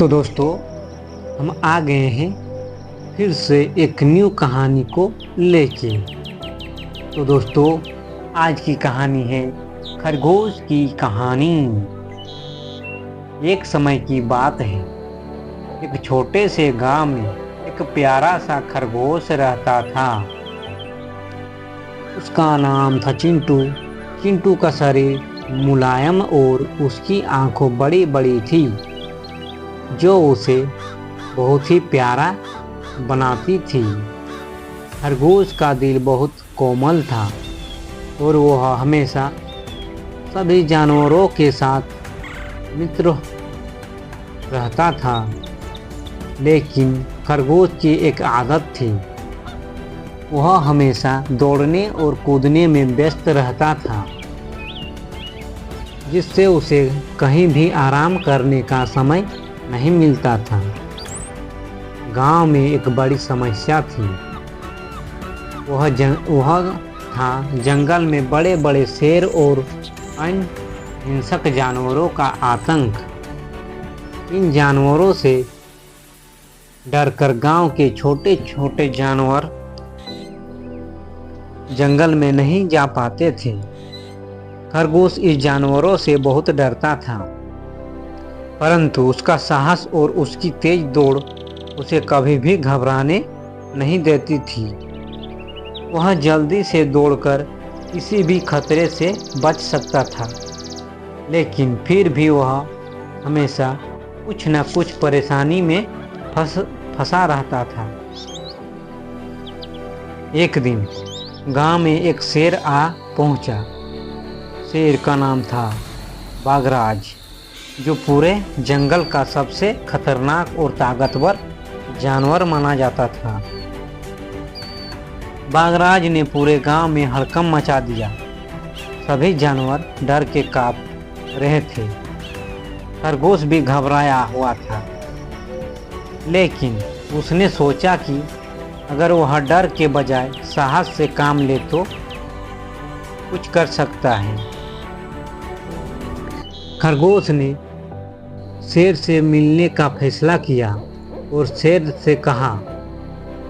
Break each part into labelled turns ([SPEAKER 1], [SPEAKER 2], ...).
[SPEAKER 1] तो दोस्तों, हम आ गए हैं फिर से एक न्यू कहानी को लेके। तो दोस्तों, आज की कहानी है खरगोश की कहानी। एक समय की बात है, एक छोटे से गांव में एक प्यारा सा खरगोश रहता था। उसका नाम था चिंटू। चिंटू का शरीर मुलायम और उसकी आंखें बड़ी बड़ी थी, जो उसे बहुत ही प्यारा बनाती थी। खरगोश का दिल बहुत कोमल था और वह हमेशा सभी जानवरों के साथ मित्र रहता था। लेकिन खरगोश की एक आदत थी, वह हमेशा दौड़ने और कूदने में व्यस्त रहता था, जिससे उसे कहीं भी आराम करने का समय नहीं मिलता था। गांव में एक बड़ी समस्या थी, वह था जंगल में बड़े बड़े शेर और अन्य हिंसक जानवरों का आतंक। इन जानवरों से डरकर गांव के छोटे छोटे जानवर जंगल में नहीं जा पाते थे। खरगोश इस जानवरों से बहुत डरता था, परंतु उसका साहस और उसकी तेज दौड़ उसे कभी भी घबराने नहीं देती थी। वह जल्दी से दौड़कर किसी भी खतरे से बच सकता था, लेकिन फिर भी वह हमेशा कुछ न कुछ परेशानी में फंसा रहता था। एक दिन गांव में एक शेर आ पहुंचा। शेर का नाम था बाघराज, जो पूरे जंगल का सबसे खतरनाक और ताकतवर जानवर माना जाता था। बाघराज ने पूरे गांव में हड़कंप मचा दिया। सभी जानवर डर के कांप रहे थे। खरगोश भी घबराया हुआ था, लेकिन उसने सोचा कि अगर वह डर के बजाय साहस से काम ले तो कुछ कर सकता है। खरगोश ने शेर से मिलने का फैसला किया और शेर से कहा,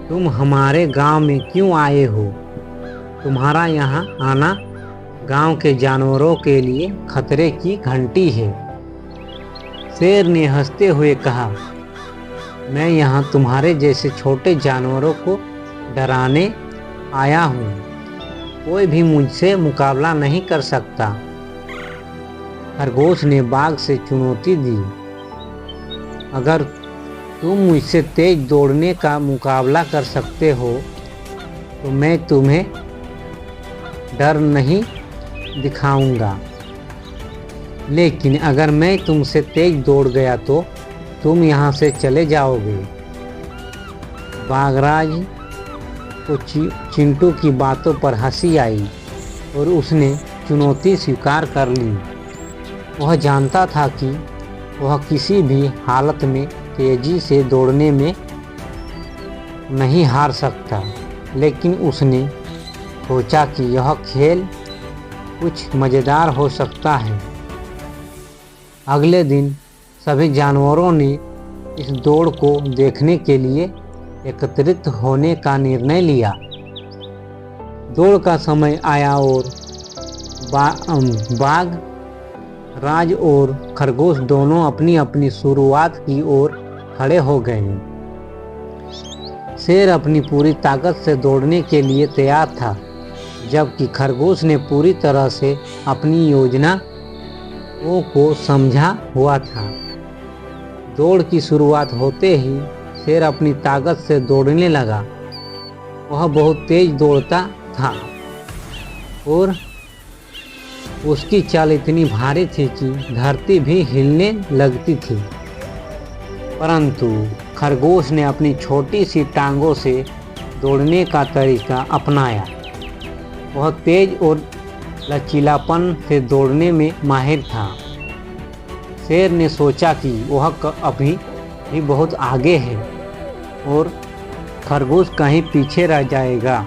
[SPEAKER 1] तुम हमारे गांव में क्यों आए हो? तुम्हारा यहाँ आना गांव के जानवरों के लिए खतरे की घंटी है। शेर ने हंसते हुए कहा, मैं यहाँ तुम्हारे जैसे छोटे जानवरों को डराने आया हूँ। कोई भी मुझसे मुकाबला नहीं कर सकता। खरगोश ने बाघ से चुनौती दी, अगर तुम मुझसे तेज दौड़ने का मुकाबला कर सकते हो तो मैं तुम्हें डर नहीं दिखाऊंगा, लेकिन अगर मैं तुमसे तेज दौड़ गया तो तुम यहाँ से चले जाओगे। बाघराज को चिंटू की बातों पर हंसी आई और उसने चुनौती स्वीकार कर ली। वह जानता था कि वह किसी भी हालत में तेजी से दौड़ने में नहीं हार सकता, लेकिन उसने सोचा कि यह खेल कुछ मज़ेदार हो सकता है। अगले दिन सभी जानवरों ने इस दौड़ को देखने के लिए एकत्रित होने का निर्णय लिया। दौड़ का समय आया और बाघ राज और खरगोश दोनों अपनी अपनी शुरुआत की ओर खड़े हो गए। शेर अपनी पूरी ताकत से दौड़ने के लिए तैयार था, जबकि खरगोश ने पूरी तरह से अपनी योजना को समझा हुआ था। दौड़ की शुरुआत होते ही शेर अपनी ताकत से दौड़ने लगा। वह बहुत तेज दौड़ता था और उसकी चाल इतनी भारी थी कि धरती भी हिलने लगती थी। परंतु खरगोश ने अपनी छोटी सी टांगों से दौड़ने का तरीका अपनाया। वह तेज और लचीलापन से दौड़ने में माहिर था। शेर ने सोचा कि वह अभी भी बहुत आगे है और खरगोश कहीं पीछे रह जाएगा,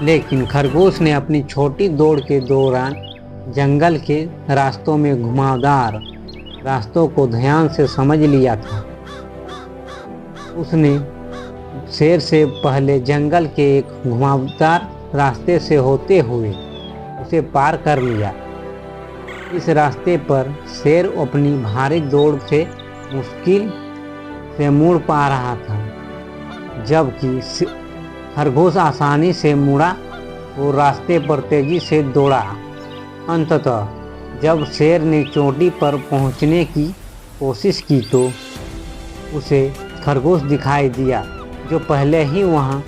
[SPEAKER 1] लेकिन खरगोश ने अपनी छोटी दौड़ के दौरान जंगल के रास्तों में घुमावदार रास्तों को ध्यान से समझ लिया था। उसने शेर से पहले जंगल के एक घुमावदार रास्ते से होते हुए उसे पार कर लिया। इस रास्ते पर शेर अपनी भारी दौड़ से मुश्किल से मुड़ पा रहा था, जबकि खरगोश आसानी से मुड़ा और रास्ते पर तेजी से दौड़ा। अंततः जब शेर ने चोटी पर पहुंचने की कोशिश की तो उसे खरगोश दिखाई दिया, जो पहले ही वहां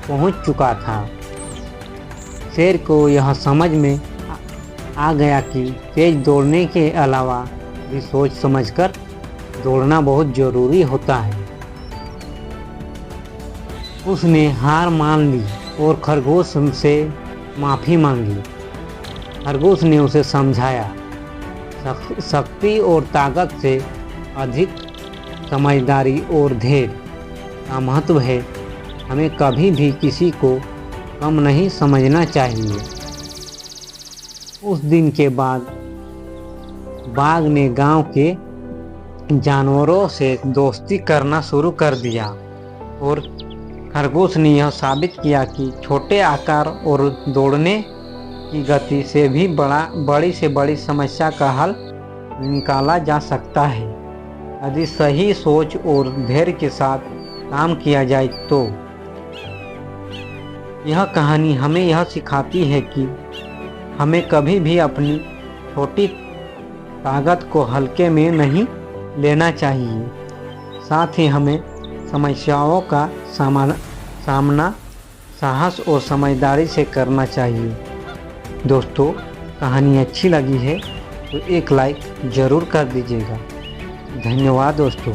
[SPEAKER 1] पहुंच चुका था। शेर को यह समझ में आ गया कि तेज दौड़ने के अलावा भी सोच समझकर दौड़ना बहुत जरूरी होता है। उसने हार मान ली और खरगोश से माफ़ी मांगी। खरगोश ने उसे समझाया, शक्ति और ताकत से अधिक समझदारी और धैर्य का महत्व है। हमें कभी भी किसी को कम नहीं समझना चाहिए। उस दिन के बाद बाघ ने गांव के जानवरों से दोस्ती करना शुरू कर दिया और खरगोश ने यह साबित किया कि छोटे आकार और दौड़ने की गति से भी बड़ी से बड़ी समस्या का हल निकाला जा सकता है, यदि सही सोच और धैर्य के साथ काम किया जाए तो। यह कहानी हमें यह सिखाती है कि हमें कभी भी अपनी छोटी ताकत को हल्के में नहीं लेना चाहिए। साथ ही हमें समस्याओं का सामना साहस और समझदारी से करना चाहिए। दोस्तों, कहानी अच्छी लगी है तो एक लाइक ज़रूर कर दीजिएगा। धन्यवाद दोस्तों।